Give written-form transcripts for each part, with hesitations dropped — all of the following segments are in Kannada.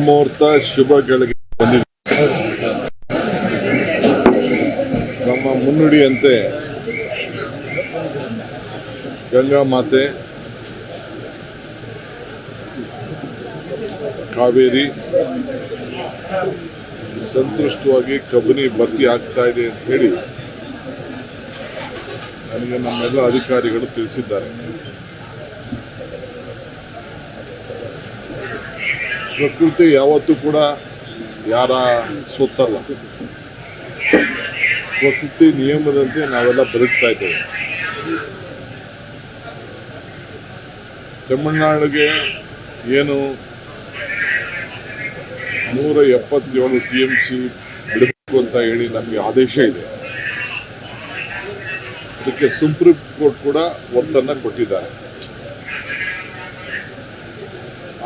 ಮುಹೂರ್ತ ಶುಭ ಗಳಿಗೆ ಬಂದಿದೆ. ನಮ್ಮ ಮುನ್ನುಡಿಯಂತೆ ಗಂಗಾ ಮಾತೆ ಕಾವೇರಿ ಸಂತುಷ್ಟವಾಗಿ ಕಬಿನಿ ಭರ್ತಿ ಆಗ್ತಾ ಇದೆ ಅಂತ ಹೇಳಿ ನನಗೆ ನಮ್ಮೆಲ್ಲ ಅಧಿಕಾರಿಗಳು ತಿಳಿಸಿದ್ದಾರೆ. ಪ್ರಕೃತಿ ಯಾವತ್ತೂ ಕೂಡ ಯಾರ ಸೊತ್ತಲ್ಲ. ಪ್ರಕೃತಿ ನಿಯಮದಂತೆ ನಾವೆಲ್ಲ ಬದುಕ್ತಾ ಇದ್ದೇವೆ. ತಮಿಳುನಾಡಿಗೆ ಏನು 177 TMC ಬಿಡಬೇಕು ಅಂತ ಹೇಳಿ ನಮಗೆ ಆದೇಶ ಇದೆ. ಅದಕ್ಕೆ ಸುಪ್ರೀಂ ಕೋರ್ಟ್ ಕೂಡ ಒತ್ತನ್ನು ಕೊಟ್ಟಿದ್ದಾರೆ.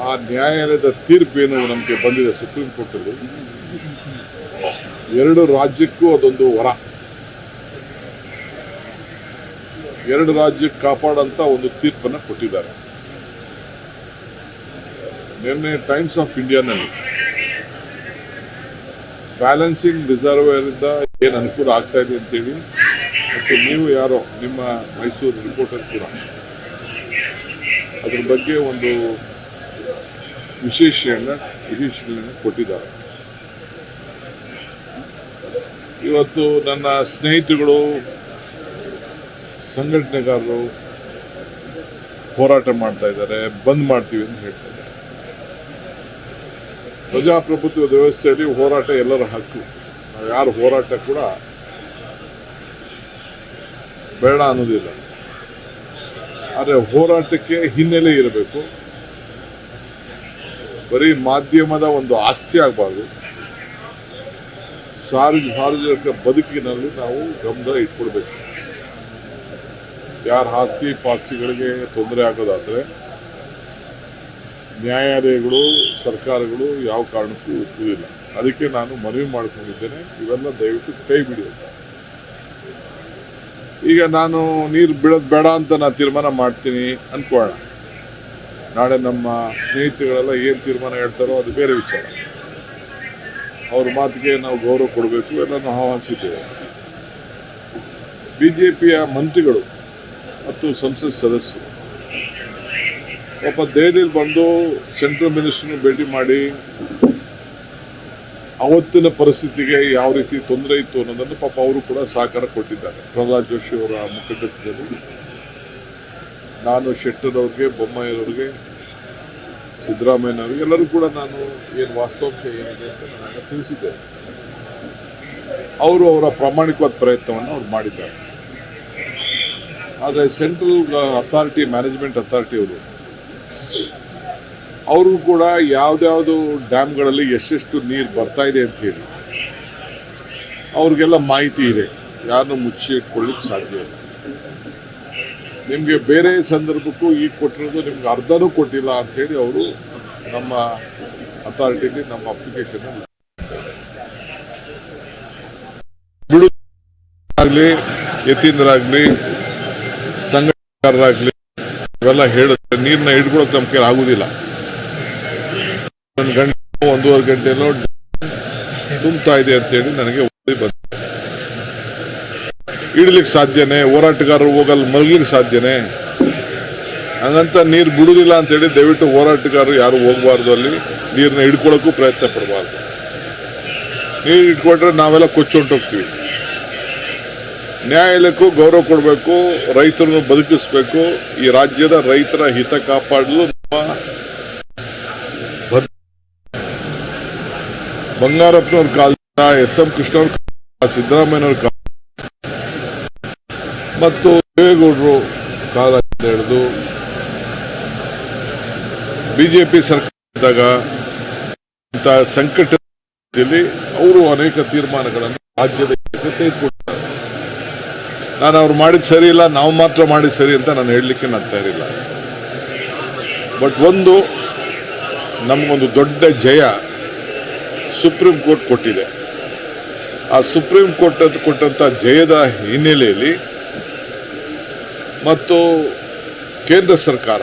ಆ ನ್ಯಾಯಾಲಯದ ತೀರ್ಪೇನು ನಮಗೆ ಬಂದಿದೆ ಸುಪ್ರೀಂ ಕೋರ್ಟಲ್ಲಿ, 2 ರಾಜ್ಯಕ್ಕೂ ಅದೊಂದು ವರ. 2 ರಾಜ್ಯಕ್ಕೆ ಕಾಪಾಡಂತ ಒಂದು ತೀರ್ಪನ್ನು ಕೊಟ್ಟಿದ್ದಾರೆ. ನಿನ್ನೆ ಟೈಮ್ಸ್ ಆಫ್ ಇಂಡಿಯಾನಲ್ಲಿ ಬ್ಯಾಲೆನ್ಸಿಂಗ್ ರಿಸರ್ವೇರ್ ಇಂದ ಏನು ಅನುಕೂಲ ಆಗ್ತಾ ಇದೆ ಅಂತೇಳಿ, ಮತ್ತು ನೀವು ಯಾರೋ ನಿಮ್ಮ ಮೈಸೂರು ರಿಪೋರ್ಟರ್ ಕೂಡ ಅದ್ರ ಬಗ್ಗೆ ಒಂದು ವಿಶೇಷಣೆಯನ್ನು ಕೊಟ್ಟಿದ್ದಾರೆ. ಇವತ್ತು ನನ್ನ ಸ್ನೇಹಿತರುಗಳು ಸಂಘಟನೆಗಾರರು ಹೋರಾಟ ಮಾಡ್ತಾ ಇದ್ದಾರೆ, ಬಂದ್ ಮಾಡ್ತೀವಿ ಅಂತ ಹೇಳ್ತಾ ಇದ್ದಾರೆ. ಪ್ರಜಾಪ್ರಭುತ್ವ ವ್ಯವಸ್ಥೆಯಲ್ಲಿ ಹೋರಾಟ ಎಲ್ಲರ ಹಕ್ಕು. ನಾವು ಯಾರು ಹೋರಾಟ ಕೂಡ ಬೇಡ ಅನ್ನೋದಿಲ್ಲ. ಆದರೆ ಹೋರಾಟಕ್ಕೆ ಹಿನ್ನೆಲೆ ಇರಬೇಕು. ಬರೀ ಮಾಧ್ಯಮದ ಒಂದು ಆಸ್ತಿ ಆಗಬಾರ್ದು. ಸಾರ್ವಜನಿಕ ಬದುಕಿನಲ್ಲಿ ನಾವು ಗಮನ ಇಟ್ಕೊಳ್ಬೇಕು. ಯಾರ ಆಸ್ತಿ ಪಾಸ್ತಿಗಳಿಗೆ ತೊಂದರೆ ಆಗೋದಾದ್ರೆ ನ್ಯಾಯಾಲಯಗಳು, ಸರ್ಕಾರಗಳು ಯಾವ ಕಾರಣಕ್ಕೂ ಒಪ್ಪುವುದಿಲ್ಲ. ಅದಕ್ಕೆ ನಾನು ಮನವಿ ಮಾಡಿಕೊಂಡಿದ್ದೇನೆ, ಇವೆಲ್ಲ ದಯವಿಟ್ಟು ಕೈ ಬಿಡಿ ಅಂತ. ಈಗ ನಾನು ನೀರು ಬಿಡೋದು ಬೇಡ ಅಂತ ನಾನು ತೀರ್ಮಾನ ಮಾಡ್ತೀನಿ ಅನ್ಕೊಳ್ಳೋಣ. ನಾಳೆ ನಮ್ಮ ಸ್ನೇಹಿತರುಗಳೆಲ್ಲ ಏನು ತೀರ್ಮಾನ ಹೇಳ್ತಾರೋ ಅದು ಬೇರೆ ವಿಚಾರ. ಅವ್ರ ಮಾತಿಗೆ ನಾವು ಗೌರವ ಕೊಡಬೇಕು, ಎಲ್ಲ ನಾವು ಆಹ್ವಾನಿಸಿದ್ದೇವೆ. ಬಿಜೆಪಿಯ ಮಂತ್ರಿಗಳು ಮತ್ತು ಸಂಸತ್ ಸದಸ್ಯರು ಪಾಪ ದೆಹಲಿಯಲ್ಲಿ ಬಂದು ಸೆಂಟ್ರಲ್ ಮಿನಿಸ್ಟರ್ನ ಭೇಟಿ ಮಾಡಿ ಅವತ್ತಿನ ಪರಿಸ್ಥಿತಿಗೆ ಯಾವ ರೀತಿ ತೊಂದರೆ ಇತ್ತು ಅನ್ನೋದನ್ನು ಪಾಪ ಅವರು ಕೂಡ ಸಹಕಾರ ಕೊಟ್ಟಿದ್ದಾರೆ. ಪ್ರಹ್ಲಾದ್ ಜೋಶಿ ಅವರ ಮುಖಂಡತ್ವದಲ್ಲಿ ನಾನು ಶೆಟ್ಟರ್ ಅವ್ರಿಗೆ, ಬೊಮ್ಮಾಯಿಯವ್ರಿಗೆ, ಸಿದ್ದರಾಮಯ್ಯನವ್ರಿಗೆ ಎಲ್ಲರೂ ಕೂಡ ನಾನು ಏನು ವಾಸ್ತವಾಂಶ ಏನಿದೆ ಅಂತ ನಾನು ತಿಳಿಸಿದ್ದೇನೆ. ಅವರು ಅವರ ಪ್ರಾಮಾಣಿಕವಾದ ಪ್ರಯತ್ನವನ್ನು ಅವ್ರು ಮಾಡಿದ್ದಾರೆ. ಆದರೆ ಸೆಂಟ್ರಲ್ ಅಥಾರಿಟಿ, ಮ್ಯಾನೇಜ್ಮೆಂಟ್ ಅಥಾರಿಟಿ ಅವರು ಕೂಡ ಯಾವ್ದಾವುದು ಡ್ಯಾಮ್ಗಳಲ್ಲಿ ಎಷ್ಟೆಷ್ಟು ನೀರು ಬರ್ತಾ ಇದೆ ಅಂತ ಹೇಳಿ ಅವ್ರಿಗೆಲ್ಲ ಮಾಹಿತಿ ಇದೆ. ಯಾರನ್ನು ಮುಚ್ಚಿ ಇಟ್ಕೊಳ್ಳಿಕ್ಕೆ ಸಾಧ್ಯ ಇಲ್ಲ. ನಿಮಗೆ ಬೇರೆ ಸಂದರ್ಭಕ್ಕೂ ಈಗ ಕೊಟ್ಟಿರೋದು ನಿಮ್ಗೆ ಅರ್ಧನೂ ಕೊಟ್ಟಿಲ್ಲ ಅಂತ ಹೇಳಿ ಅವರು ನಮ್ಮ ಅಥಾರಿಟಿಲಿ ನಮ್ಮ ಅಪ್ಲಿಕೇಶನ್ ಬಿಡುಗಡೆ ಯತೀಂದ್ರಾಗ್ಲಿ ಸಂಘಟಕರಾಗ್ಲಿ ಇವೆಲ್ಲ ಹೇಳಿದ್ರೆ ನೀರನ್ನ ಹಿಡ್ಕೊಳಕ್ ನಮ್ಗೆ ಆಗುದಿಲ್ಲ. 1 ಗಂಟೆ 1.5 ಗಂಟೆನೋ ತುಂಬುತ್ತಾ ಇದೆ ಅಂತೇಳಿ ನನಗೆ ಬಂದಿದೆ. ಇಡ್ಲಿಕ್ಕೆ ಸಾಧ್ಯನೇ? ಹೋರಾಟಗಾರರು ಹೋಗಲ್ಲಿ ಮಲಗ್ಲಿಕ್ಕೆ ಸಾಧ್ಯನೇ? ಹಂಗಂತ ನೀರು ಬಿಡುದಿಲ್ಲ ಅಂತೇಳಿ ದಯವಿಟ್ಟು ಹೋರಾಟಗಾರರು ಯಾರು ಹೋಗಬಾರ್ದು, ಅಲ್ಲಿ ನೀರನ್ನ ಹಿಡ್ಕೊಳಕ್ಕೂ ಪ್ರಯತ್ನ ಪಡಬಾರ್ದು. ನೀರು ಇಟ್ಕೊಂಡ್ರೆ ನಾವೆಲ್ಲ ಕೊಚ್ಚೊಂಟೋಗ್ತೀವಿ. ನ್ಯಾಯಾಲಯಕ್ಕೂ ಗೌರವ ಕೊಡಬೇಕು, ರೈತರನ್ನು ಬದುಕಿಸ್ಬೇಕು. ಈ ರಾಜ್ಯದ ರೈತರ ಹಿತ ಕಾಪಾಡಲು ಬಂಗಾರಪ್ಪನವ್ರ ಕಾಲದಿಂದ, SM ಕೃಷ್ಣವ್ರ ಕಾಲ, ಸಿದ್ದರಾಮಯ್ಯನವ್ರ ಕಾಲ ಮತ್ತು ದೇವೇಗೌಡರು ಕಾಲ ಹಿಡಿದು ಬಿಜೆಪಿ ಸರ್ಕಾರದಾಗ ಇಂಥ ಸಂಕಟದಲ್ಲಿ ಅವರು ಅನೇಕ ತೀರ್ಮಾನಗಳನ್ನು ರಾಜ್ಯದ ತೆಗೆದುಕೊಂಡಿದ್ದಾರೆ. ನಾನು ಅವ್ರು ಮಾಡಿದ ಸರಿ ಇಲ್ಲ, ನಾವು ಮಾತ್ರ ಮಾಡಿದ ಸರಿ ಅಂತ ನಾನು ಹೇಳಲಿಕ್ಕೆ ನಾನು ತಯಾರಿಲ್ಲ. ಬಟ್ ಒಂದು ನಮಗೊಂದು ದೊಡ್ಡ ಜಯ ಸುಪ್ರೀಂ ಕೋರ್ಟ್ ಕೊಟ್ಟಿದೆ. ಆ ಸುಪ್ರೀಂ ಕೋರ್ಟ್ ಕೊಟ್ಟಂತ ಜಯದ ಹಿನ್ನೆಲೆಯಲ್ಲಿ ಮತ್ತು ಕೇಂದ್ರ ಸರ್ಕಾರ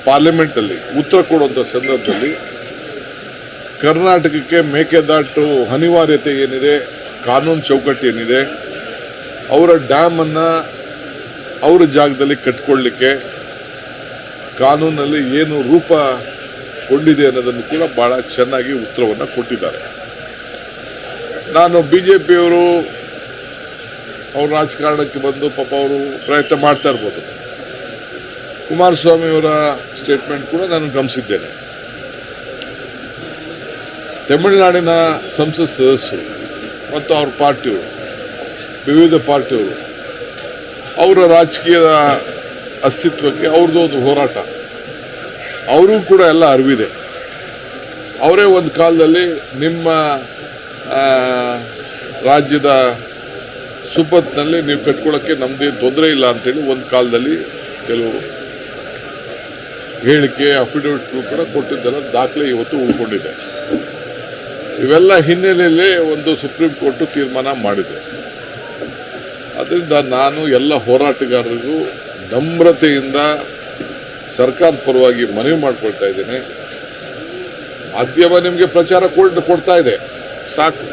ಪಾರ್ಲಿಮೆಂಟ್ ಅಲ್ಲಿ ಉತ್ತರ ಕೊಡುವಂತ ಸಂದರ್ಭದಲ್ಲಿ ಕರ್ನಾಟಕಕ್ಕೆ ಮೇಕೆದಾಟು ಅನಿವಾರ್ಯತೆ ಏನಿದೆ, ಕಾನೂನು ಚೌಕಟ್ಟು ಏನಿದೆ, ಅವರ ಡ್ಯಾಮನ್ನು ಅವರ ಜಾಗದಲ್ಲಿ ಕಟ್ಕೊಳ್ಳಿಕ್ಕೆ ಕಾನೂನಲ್ಲಿ ಏನು ರೂಪ ಕೊಂಡಿದೆ ಅನ್ನೋದನ್ನು ಕೂಡ ಭಾಳ ಚೆನ್ನಾಗಿ ಉತ್ತರವನ್ನು ಕೊಟ್ಟಿದ್ದಾರೆ. ನಾನು BJPಯವರು ಅವ್ರ ರಾಜಕಾರಣಕ್ಕೆ ಬಂದು ಪಾಪ ಅವರು ಪ್ರಯತ್ನ ಮಾಡ್ತಾ ಇರ್ಬೋದು. ಕುಮಾರಸ್ವಾಮಿಯವರ ಸ್ಟೇಟ್ಮೆಂಟ್ ಕೂಡ ನಾನು ಗಮನಿಸಿದ್ದೇನೆ. ತಮಿಳುನಾಡಿನ ಸಂಸತ್ ಸದಸ್ಯರು ಮತ್ತು ಅವ್ರ ಪಾರ್ಟಿಯವರು, ವಿವಿಧ ಪಾರ್ಟಿಯವರು, ಅವರ ರಾಜಕೀಯದ ಅಸ್ತಿತ್ವಕ್ಕೆ ಅವ್ರದ್ದು ಒಂದು ಹೋರಾಟ, ಅವರೂ ಕೂಡ ಎಲ್ಲ ಅರಿವಿದೆ. ಅವರೇ ಒಂದು ಕಾಲದಲ್ಲಿ ನಿಮ್ಮ ರಾಜ್ಯದ ಸುಪತ್ನಲ್ಲಿ ನೀವು ಕಟ್ಕೊಳ್ಳೋಕ್ಕೆ ನಮ್ಮದೇನು ತೊಂದರೆ ಇಲ್ಲ ಅಂತೇಳಿ ಒಂದು ಕಾಲದಲ್ಲಿ ಕೆಲವರು ಹೇಳಿಕೆ, ಅಫಿಡವಿಟ್ ಕೂಡ ಕೊಟ್ಟಿದ್ದೆಲ್ಲ ದಾಖಲೆ ಇವತ್ತು ಉಳ್ಕೊಂಡಿದೆ. ಇವೆಲ್ಲ ಹಿನ್ನೆಲೆಯಲ್ಲಿ ಒಂದು ಸುಪ್ರೀಂ ಕೋರ್ಟ್ ತೀರ್ಮಾನ ಮಾಡಿದೆ. ಅದರಿಂದ ನಾನು ಎಲ್ಲ ಹೋರಾಟಗಾರರಿಗೂ ನಮ್ರತೆಯಿಂದ ಸರ್ಕಾರದ ಪರವಾಗಿ ಮನವಿ ಮಾಡ್ಕೊಳ್ತಾ ಇದ್ದೇನೆ. ಮಾಧ್ಯಮ ನಿಮಗೆ ಪ್ರಚಾರ ಕೊಡ್ತಾ ಇದೆ, ಸಾಕು.